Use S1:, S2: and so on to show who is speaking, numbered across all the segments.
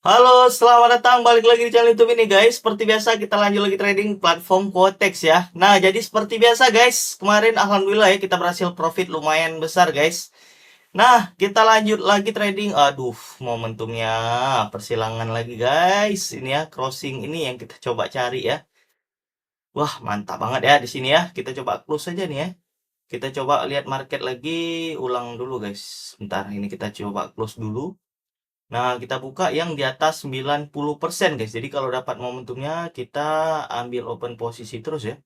S1: Halo, selamat datang balik lagi di channel YouTube ini guys. Seperti biasa kita lanjut lagi trading platform Quotex ya. Nah, jadi seperti biasa guys, kemarin alhamdulillah ya kita berhasil profit lumayan besar guys. Nah, kita lanjut lagi trading. Aduh, momentumnya persilangan lagi guys. Ini ya, crossing ini yang kita coba cari ya. Wah, mantap banget ya di sini ya. Kita coba close aja nih ya. Kita coba lihat market lagi, ulang dulu guys. Bentar, ini kita coba close dulu. Nah, kita buka yang di atas 90% guys. Jadi kalau dapat momentumnya kita ambil open posisi terus ya.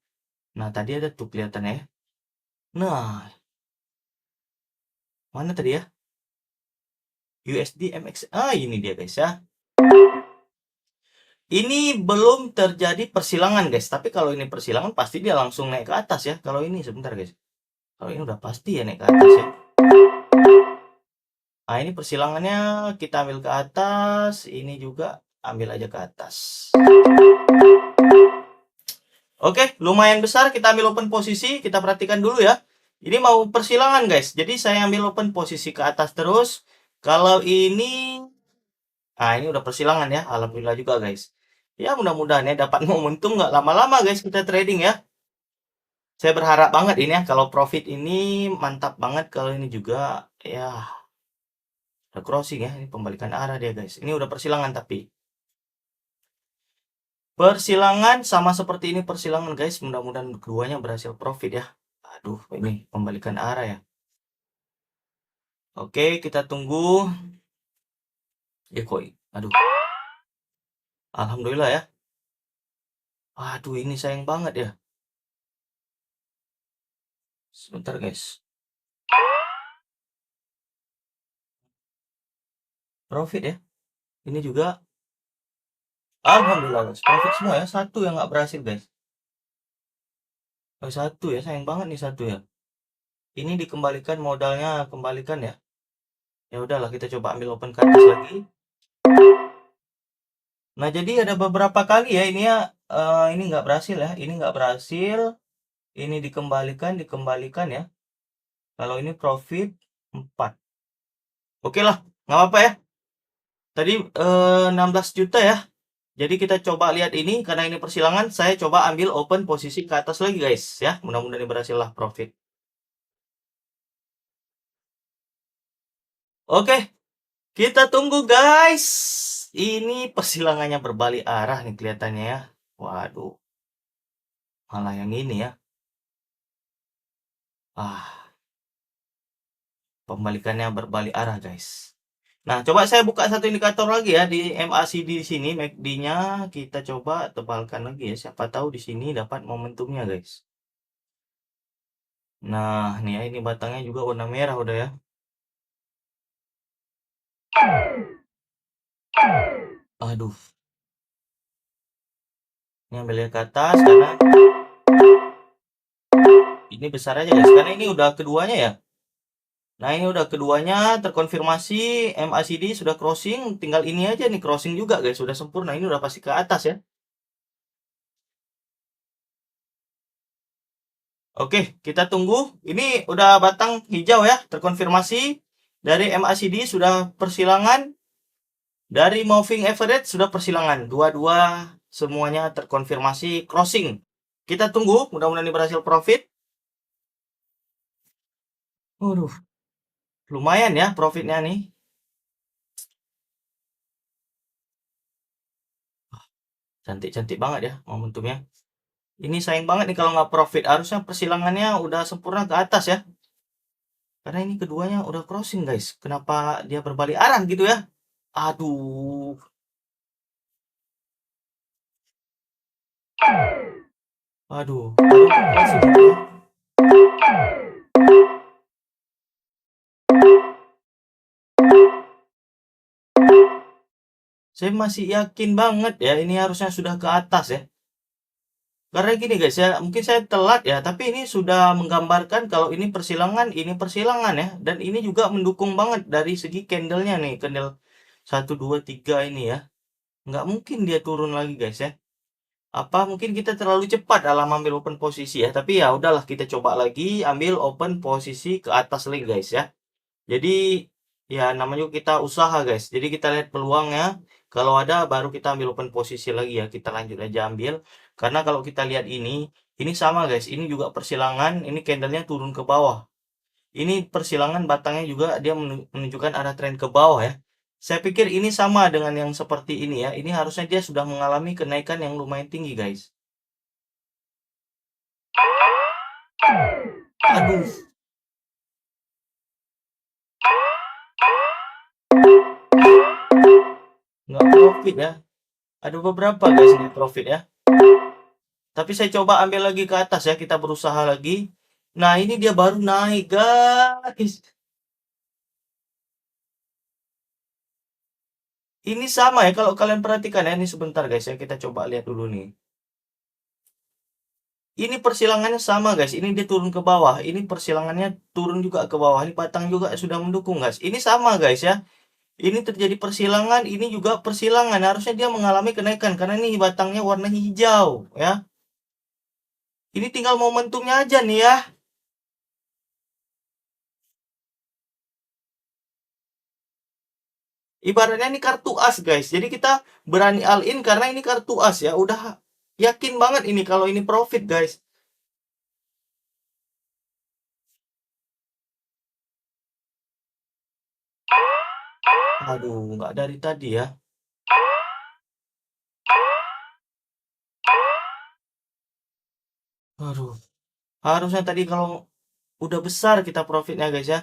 S1: Nah, tadi ada tuh kelihatan ya. Nah, mana tadi ya? USD MX. Ini dia guys ya. Ini belum terjadi persilangan guys. Tapi kalau ini persilangan pasti dia langsung naik ke atas ya. Kalau ini sebentar guys. Kalau ini udah pasti ya naik ke atas ya. Nah, ini persilangannya kita ambil ke atas. Ini juga ambil aja ke atas. Oke, lumayan besar. Kita ambil open posisi. Kita perhatikan dulu ya. Ini mau persilangan guys. Jadi saya ambil open posisi ke atas terus. Kalau ini... Nah, ini udah persilangan ya. Alhamdulillah juga guys. Ya, mudah-mudahan ya dapat momentum nggak lama-lama guys kita trading ya. Saya berharap banget ini ya. Kalau profit ini mantap banget. Kalau ini juga ya... Udah crossing ya. Ini pembalikan arah dia guys. Ini udah persilangan tapi... Persilangan sama seperti ini persilangan guys. Mudah-mudahan keduanya berhasil profit ya. Aduh, ini pembalikan arah ya. Oke, kita tunggu. Kok, aduh. Alhamdulillah ya. Aduh, ini sayang banget ya. Sebentar guys. Profit ya. Ini juga. Alhamdulillah guys. Profit semua ya. Satu yang nggak berhasil guys. Satu ya. Sayang banget nih satu ya. Ini dikembalikan modalnya. Kembalikan ya. Ya udahlah, kita coba ambil open ke atas lagi. Nah, jadi ada beberapa kali ya. Ini ya. Ini nggak berhasil ya. Ini nggak berhasil. Ini dikembalikan ya. Kalau ini profit 4. Oke lah, nggak apa-apa ya. Tadi 16 juta ya. Jadi kita coba lihat ini, karena ini persilangan, saya coba ambil open posisi ke atas lagi guys ya. Mudah-mudahan ini berhasil lah profit. Oke, kita tunggu guys. Ini persilangannya berbalik arah nih kelihatannya ya. Waduh, malah yang ini ya. Pembalikannya berbalik arah guys. Nah, coba saya buka satu indikator lagi ya di MACD di sini, MACD-nya kita coba tebalkan lagi ya. Siapa tahu di sini dapat momentumnya guys. Nah, nih ya, ini batangnya juga warna merah udah ya. Aduh. Ini ambilnya ke atas karena ini besar aja guys, karena ini udah keduanya ya. Nah, ini udah keduanya terkonfirmasi MACD sudah crossing, tinggal ini aja nih crossing juga guys, sudah sempurna. Ini udah pasti ke atas ya. Oke, kita tunggu. Ini udah batang hijau ya, terkonfirmasi dari MACD sudah persilangan, dari moving average sudah persilangan. Dua-dua semuanya terkonfirmasi crossing. Kita tunggu, mudah-mudahan ini berhasil profit. Waduh, lumayan ya profitnya nih. Cantik-cantik banget ya momentumnya. Ini sayang banget nih kalau nggak profit. Harusnya persilangannya udah sempurna ke atas ya. Karena ini keduanya udah crossing guys. Kenapa dia berbalik arah gitu ya? Aduh. Aduh. Crossing gitu ya. Saya masih yakin banget ya ini harusnya sudah ke atas ya. Karena gini guys ya, mungkin saya telat ya, tapi ini sudah menggambarkan kalau ini persilangan ya. Dan ini juga mendukung banget dari segi candlenya nih, candle 1, 2, 3 ini ya. Nggak mungkin dia turun lagi guys ya. Apa mungkin kita terlalu cepat dalam ambil open posisi ya, tapi ya udahlah, kita coba lagi ambil open posisi ke atas lagi guys ya. Jadi ya namanya juga kita usaha guys, jadi kita lihat peluangnya. Kalau ada baru kita ambil open posisi lagi ya. Kita lanjut aja ambil. Karena kalau kita lihat ini sama guys. Ini juga persilangan. Ini candlenya turun ke bawah. Ini persilangan batangnya juga dia menunjukkan arah tren ke bawah ya. Saya pikir ini sama dengan yang seperti ini ya. Ini harusnya dia sudah mengalami kenaikan yang lumayan tinggi guys. Aduh. Nggak profit ya. Ada beberapa guys nggak profit ya. Tapi saya coba ambil lagi ke atas ya. Kita berusaha lagi. Nah ini dia baru naik guys. Ini sama ya kalau kalian perhatikan ya. Ini sebentar guys ya. Kita coba lihat dulu nih. Ini persilangannya sama guys. Ini dia turun ke bawah. Ini persilangannya turun juga ke bawah. Ini batang juga sudah mendukung guys. Ini sama guys ya. Ini terjadi persilangan. Ini juga persilangan. Harusnya dia mengalami kenaikan. Karena ini batangnya warna hijau ya. Ini tinggal momentumnya aja nih ya. Ibaratnya ini kartu as guys. Jadi kita berani all in karena ini kartu as ya. Udah yakin banget ini kalau ini profit guys. Aduh, nggak dari tadi ya. Aduh, harusnya tadi kalau udah besar kita profitnya guys ya.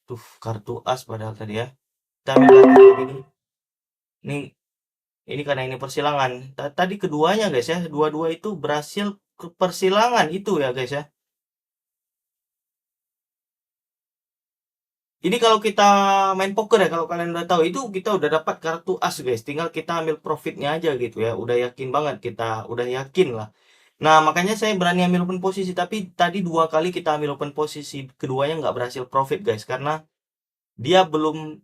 S1: Tuh, kartu as padahal tadi ya. Kita ambil lagi ini. Ini karena ini persilangan. Tadi keduanya guys ya. Dua-dua itu berhasil ke persilangan itu ya guys ya. Ini kalau kita main poker ya, kalau kalian udah tahu itu kita udah dapat kartu as guys. Tinggal kita ambil profitnya aja gitu ya. Udah yakin banget kita, udah yakin lah. Nah makanya saya berani ambil open posisi. Tapi tadi 2 kali kita ambil open posisi. Keduanya nggak berhasil profit guys. Karena dia belum,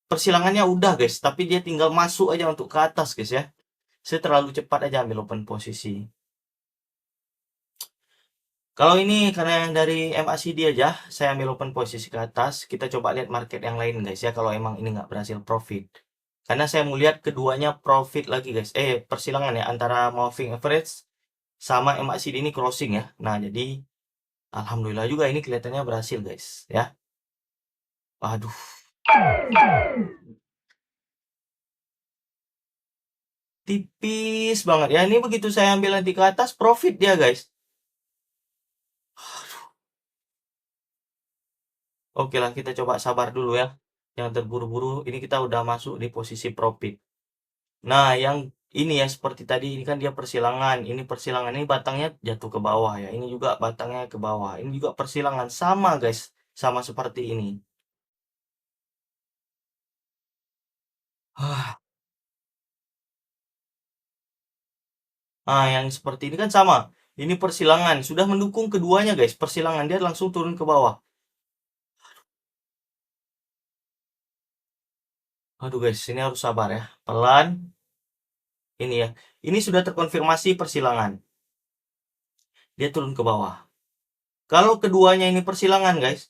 S1: persilangannya udah guys. Tapi dia tinggal masuk aja untuk ke atas guys ya. Saya terlalu cepat aja ambil open posisi. Kalau ini karena yang dari MACD aja, saya ambil open posisi ke atas. Kita coba lihat market yang lain guys ya, kalau emang ini nggak berhasil profit. Karena saya melihat keduanya profit lagi guys. Persilangan ya, antara moving average sama MACD ini crossing ya. Nah, jadi alhamdulillah juga ini kelihatannya berhasil guys ya. Waduh. Tipis banget ya. Ini begitu saya ambil nanti ke atas, profit dia guys. Oke lah, kita coba sabar dulu ya. Yang terburu-buru, ini kita udah masuk di posisi profit. Nah, yang ini ya seperti tadi ini kan dia persilangan. Ini persilangan ini batangnya jatuh ke bawah ya. Ini juga batangnya ke bawah. Ini juga persilangan sama guys, sama seperti ini. Ah, yang seperti ini kan sama. Ini persilangan sudah mendukung keduanya guys. Persilangan dia langsung turun ke bawah. Aduh guys, ini harus sabar ya. Pelan. Ini ya. Ini sudah terkonfirmasi persilangan. Dia turun ke bawah. Kalau keduanya ini persilangan guys,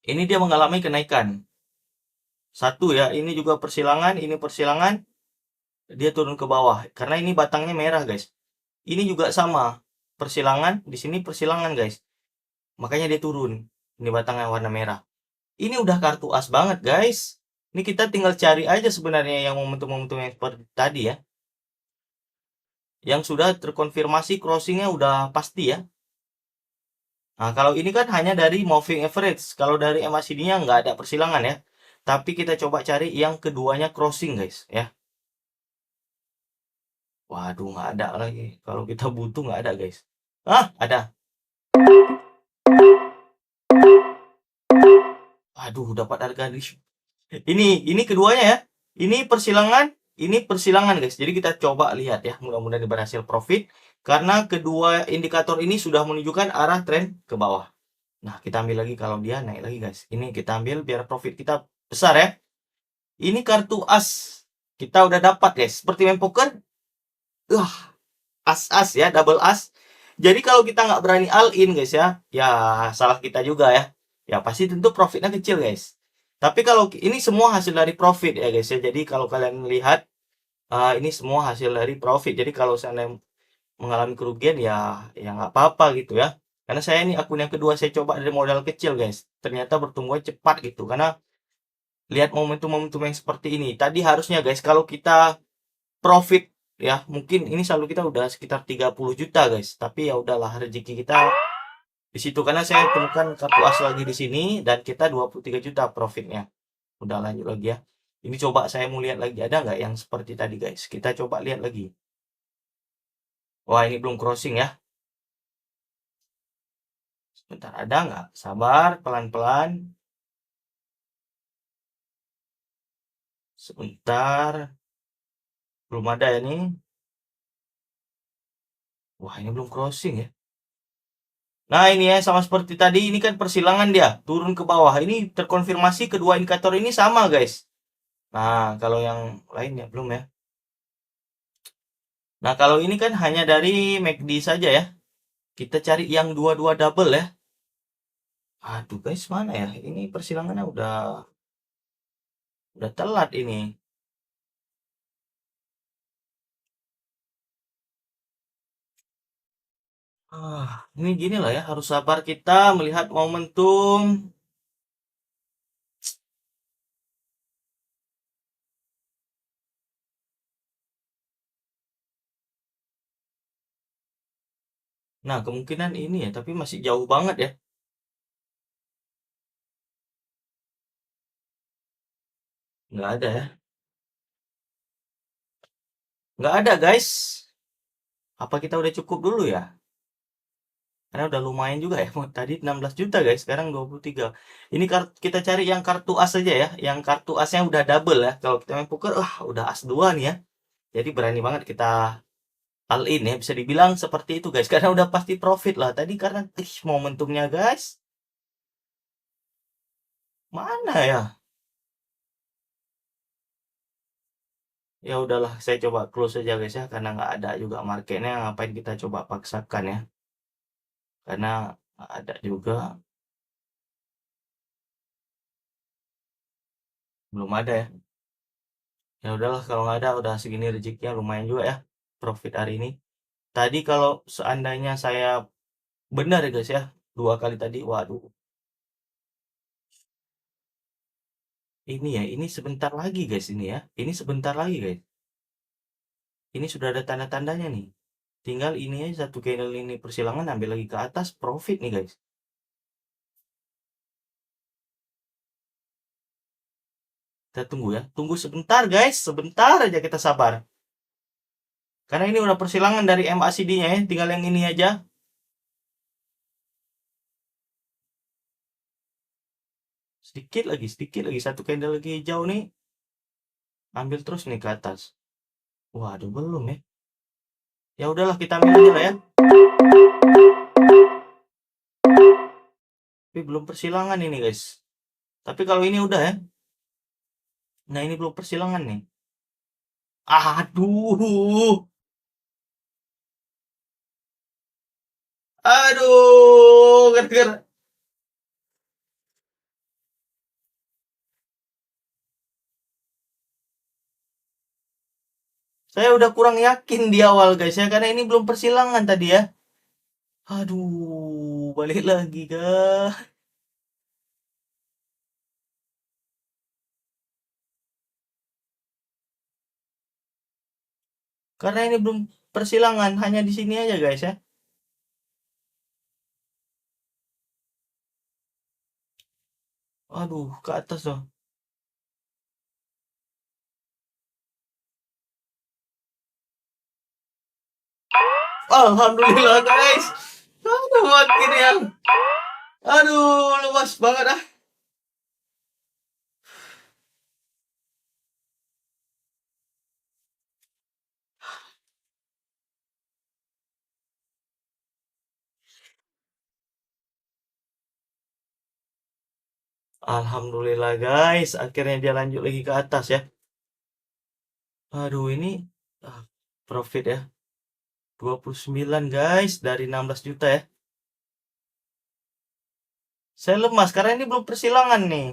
S1: ini dia mengalami kenaikan. Satu ya, ini juga persilangan, ini persilangan, dia turun ke bawah. Karena ini batangnya merah guys. Ini juga sama, persilangan, di sini persilangan guys. Makanya dia turun. Ini batangnya warna merah. Ini udah kartu as banget guys. Ini kita tinggal cari aja sebenarnya yang momentum-momentum yang seperti tadi ya. Yang sudah terkonfirmasi crossingnya udah pasti ya. Nah, kalau ini kan hanya dari moving average. Kalau dari MACD-nya nggak ada persilangan ya. Tapi kita coba cari yang keduanya crossing guys ya. Waduh, nggak ada lagi. Kalau kita butuh nggak ada guys. Ah, ada. Aduh, dapat harga di. Ini keduanya ya. Ini persilangan guys. Jadi kita coba lihat ya. Mudah-mudahan berhasil profit. Karena kedua indikator ini sudah menunjukkan arah tren ke bawah. Nah, kita ambil lagi kalau dia naik lagi guys. Ini kita ambil biar profit kita besar ya. Ini kartu as. Kita udah dapat guys. Seperti main poker. As-as ya, double as. Jadi kalau kita nggak berani all in guys ya. Ya salah kita juga ya. ya pasti tentu profitnya kecil guys. Tapi kalau ini semua hasil dari profit ya guys ya. Jadi kalau kalian lihat ini semua hasil dari profit. Jadi kalau saya mengalami kerugian ya nggak apa-apa gitu ya. Karena saya ini akun yang kedua saya coba dari modal kecil guys. Ternyata bertumbuhnya cepat gitu. Karena lihat momentum-momentum yang seperti ini. Tadi harusnya guys kalau kita profit ya mungkin ini saldo kita udah sekitar 30 juta guys. Tapi ya udahlah rezeki kita di situ karena saya temukan kartu as lagi di sini dan kita 23 juta profitnya. Udah lanjut lagi ya. Ini coba saya mau lihat lagi ada nggak yang seperti tadi guys. Kita coba lihat lagi. Wah ini belum crossing ya. Sebentar ada nggak? Sabar pelan-pelan. Sebentar. Belum ada ya nih. Wah ini belum crossing ya. Nah ini ya sama seperti tadi ini kan persilangan dia turun ke bawah. Ini terkonfirmasi kedua indikator ini sama guys. Nah kalau yang lainnya belum ya. Nah kalau ini kan hanya dari MACD saja ya. Kita cari yang dua-dua double ya. Aduh guys, mana ya? Ini persilangannya udah telat ini. Ini gini lah ya, harus sabar kita melihat momentum. Nah, kemungkinan ini ya, tapi masih jauh banget ya. Nggak ada ya. Nggak ada guys. Apa kita udah cukup dulu ya? Karena udah lumayan juga ya. Tadi 16 juta guys, sekarang 23. Ini kita cari yang kartu as aja ya. Yang kartu asnya udah double ya. Kalau kita main poker, wah udah as 2 nih ya. Jadi berani banget kita all in ya. Bisa dibilang seperti itu guys. Karena udah pasti profit lah. Tadi karena momentumnya guys. Mana ya? Ya udahlah, saya coba close aja guys ya. Karena nggak ada juga marketnya. Ngapain kita coba paksakan ya. Karena nggak ada juga. Belum ada ya. Ya udahlah kalau nggak ada udah segini rezekinya lumayan juga ya. Profit hari ini. Tadi kalau seandainya saya benar ya guys ya. Dua kali tadi. Waduh. Ini ya. Ini sebentar lagi guys ini ya. Ini sebentar lagi guys. Ini sudah ada tanda-tandanya nih. Tinggal ini aja satu candle ini persilangan ambil lagi ke atas profit nih guys. Kita tunggu ya. Tunggu sebentar guys. Sebentar aja kita sabar. Karena ini udah persilangan dari MACD-nya ya. Tinggal yang ini aja. Sedikit lagi. Satu candle lagi hijau nih. Ambil terus nih ke atas. Waduh, belum ya. Ya udahlah kita ambil aja lah ya. Tapi belum persilangan ini guys. Tapi kalau ini udah ya. Nah ini belum persilangan nih. Aduh. Aduh. Gara-gara. Saya udah kurang yakin di awal guys ya. Karena ini belum persilangan tadi ya. Aduh. Balik lagi kah. Karena ini belum persilangan. Hanya di sini aja guys ya. Aduh. Ke atas dong. Alhamdulillah guys. Aduh makin yang. Aduh lemas banget ah. Alhamdulillah guys. Akhirnya dia lanjut lagi ke atas ya. Aduh ini ah, profit ya. 29 guys dari 16 juta ya. Saya lemas karena ini belum persilangan nih.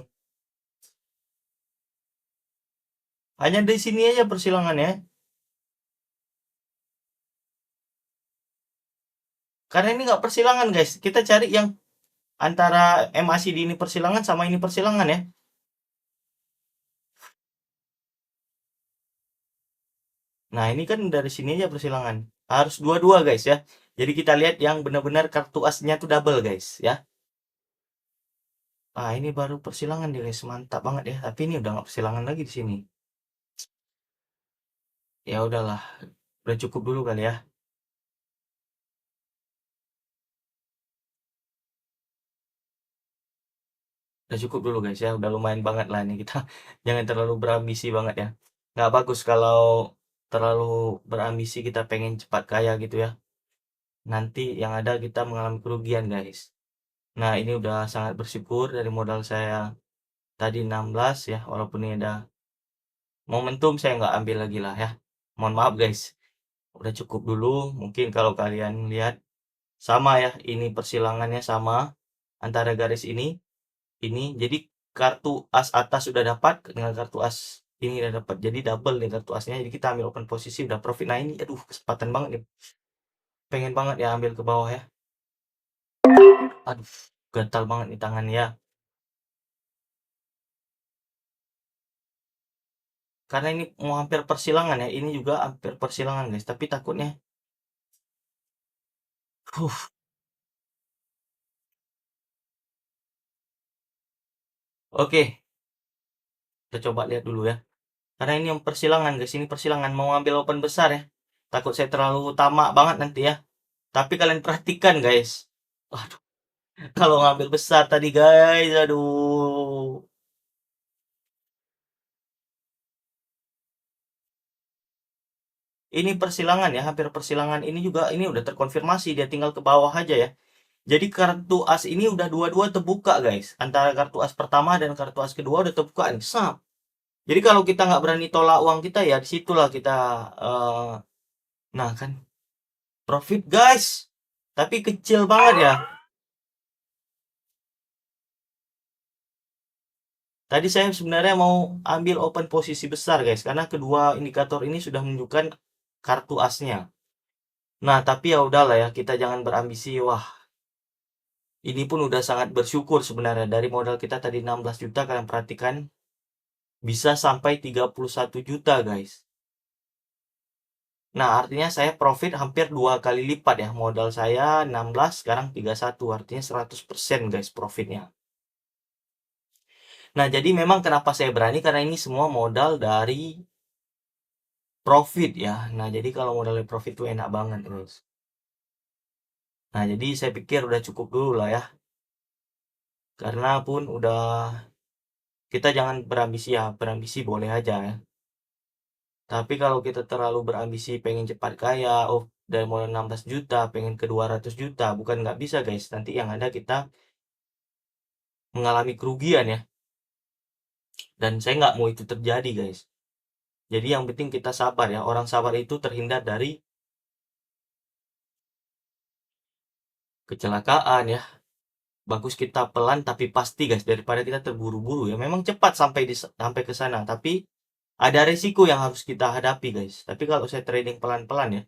S1: Hanya di sini aja persilangannya. Karena ini nggak persilangan guys. Kita cari yang antara MACD ini persilangan sama ini persilangan ya. Nah ini kan dari sini aja persilangan. Harus dua-dua guys ya. Jadi kita lihat yang benar-benar kartu asnya tuh double guys ya. Ah ini baru persilangan dia guys. Mantap banget ya. Tapi ini udah nggak persilangan lagi di sini. Ya udahlah. Udah cukup dulu kali ya. Udah cukup dulu guys ya. Udah lumayan banget lah ini kita. Jangan terlalu berambisi banget ya. Nggak bagus kalau terlalu berambisi kita pengen cepat kaya gitu ya. Nanti yang ada kita mengalami kerugian guys. Nah ini udah sangat bersyukur dari modal saya tadi 16 ya. Walaupun ini ada momentum saya nggak ambil lagi lah ya. Mohon maaf guys. Udah cukup dulu. Mungkin kalau kalian lihat sama ya. Ini persilangannya sama antara garis ini. Jadi kartu as atas sudah dapat dengan kartu as ini udah dapat. Jadi double nih kartu asnya. Jadi kita ambil open posisi udah profit. Nah ini aduh kesempatan banget nih. Pengen banget ya ambil ke bawah ya. Aduh, gatal banget nih tangannya ya. Karena ini mau hampir persilangan ya. Ini juga hampir persilangan guys. Tapi takutnya. Huh, oke. Kita coba lihat dulu ya. Karena ini yang persilangan guys. Ini persilangan mau ambil open besar ya. Takut saya terlalu tamak banget nanti ya. Tapi kalian perhatikan guys. Waduh, kalau ngambil besar tadi guys. Aduh. Ini persilangan ya. Hampir persilangan ini juga. Ini udah terkonfirmasi. Dia tinggal ke bawah aja ya. Jadi kartu as ini udah dua-dua terbuka guys. Antara kartu as pertama dan kartu as kedua udah terbuka nih. Sap. Jadi kalau kita nggak berani tolak uang kita ya disitulah kita nah kan profit guys. Tapi kecil banget ya. Tadi saya sebenarnya mau ambil open posisi besar guys karena kedua indikator ini sudah menunjukkan kartu asnya. Nah, tapi ya udahlah ya, kita jangan berambisi. Wah, ini pun udah sangat bersyukur sebenarnya dari modal kita tadi 16 juta kalian perhatikan bisa sampai 31 juta guys. Nah, artinya saya profit hampir dua kali lipat ya. Modal saya 16, sekarang 31. Artinya 100% guys profitnya. Nah, jadi memang kenapa saya berani, karena ini semua modal dari profit ya. Nah, jadi kalau modal dari profit itu enak banget guys. Nah, jadi saya pikir udah cukup dulu lah ya. Karena pun udah, kita jangan berambisi ya. Berambisi boleh aja ya. Tapi kalau kita terlalu berambisi pengen cepat kaya, oh dari modal 16 juta pengen ke 200 juta, bukan nggak bisa guys. Nanti yang ada kita mengalami kerugian ya. Dan saya nggak mau itu terjadi guys. Jadi yang penting kita sabar ya. Orang sabar itu terhindar dari kecelakaan ya. Bagus kita pelan tapi pasti guys, daripada kita terburu-buru ya. Memang cepat sampai ke sana, tapi ada resiko yang harus kita hadapi guys. Tapi kalau saya trading pelan-pelan ya,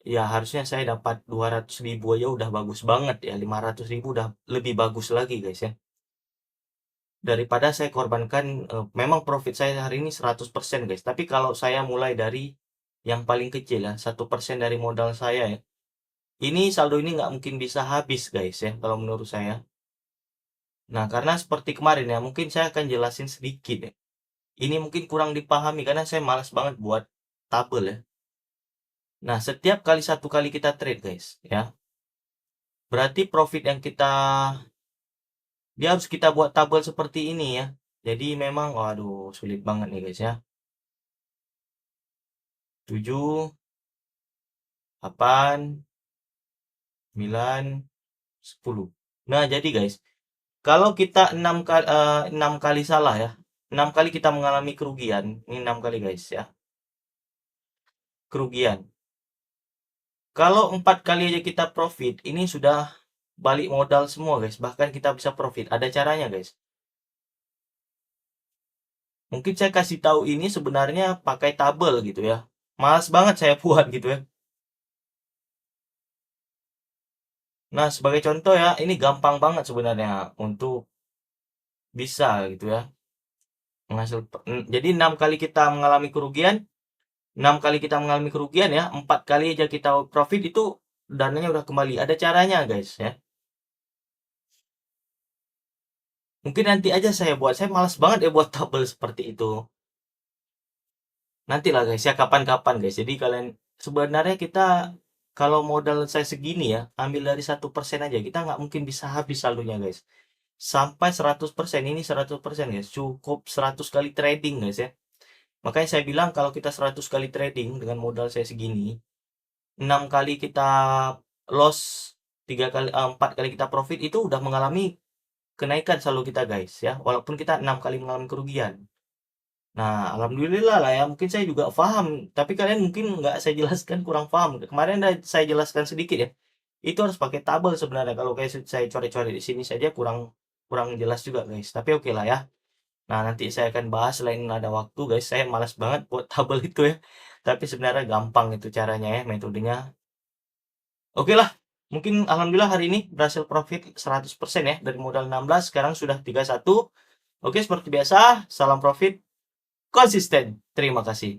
S1: ya harusnya saya dapat 200 ribu aja udah bagus banget ya. 500 ribu udah lebih bagus lagi guys ya. Daripada saya korbankan, memang profit saya hari ini 100% guys. Tapi kalau saya mulai dari yang paling kecil ya, 1% dari modal saya ya. Ini saldo ini nggak mungkin bisa habis guys ya, kalau menurut saya. Nah, karena seperti kemarin ya, mungkin saya akan jelasin sedikit ya. Ini mungkin kurang dipahami karena saya malas banget buat tabel ya. Nah, setiap kali satu kali kita trade guys ya, berarti profit yang dia harus kita buat tabel seperti ini ya. Jadi memang, waduh, sulit banget nih guys ya. 7, 8, 9, 10. Nah, jadi guys, kalau kita 6 kali salah ya, 6 kali kita mengalami kerugian, ini 6 kali guys ya, kerugian. Kalau 4 kali aja kita profit, ini sudah balik modal semua guys, bahkan kita bisa profit. Ada caranya guys. Mungkin saya kasih tahu ini sebenarnya pakai tabel gitu ya. Malas banget saya buat gitu ya. Nah, sebagai contoh ya, ini gampang banget sebenarnya untuk bisa gitu ya. Jadi 6 kali kita mengalami kerugian, 6 kali kita mengalami kerugian ya, 4 kali aja kita profit itu dananya udah kembali. Ada caranya guys ya. Mungkin nanti aja saya buat. Saya malas banget ya buat tabel seperti itu. Nanti lah guys ya, kapan-kapan guys. Jadi kalian sebenarnya kita kalau modal saya segini ya, ambil dari 1% aja, kita nggak mungkin bisa habis saldonya guys. Sampai 100%, ini 100% guys. Cukup 100 kali trading guys ya. Makanya saya bilang kalau kita 100 kali trading dengan modal saya segini, 6 kali kita loss, 4 kali kita profit itu udah mengalami kenaikan saldo kita guys ya. Walaupun kita 6 kali mengalami kerugian. Nah, alhamdulillah lah ya. Mungkin saya juga paham, tapi kalian mungkin nggak saya jelaskan, kurang paham. Kemarin udah saya jelaskan sedikit ya. Itu harus pakai tabel sebenarnya. Kalau kayak saya coret-coret di sini saja kurang kurang jelas juga guys. Tapi oke lah ya. Nah, nanti saya akan bahas selain ada waktu guys. Saya malas banget buat tabel itu ya. Tapi sebenarnya gampang itu caranya ya, metodenya. Oke lah. Mungkin alhamdulillah hari ini berhasil profit 100% ya. Dari modal 16 sekarang sudah 31. Oke, seperti biasa, salam profit konsisten. Terima kasih.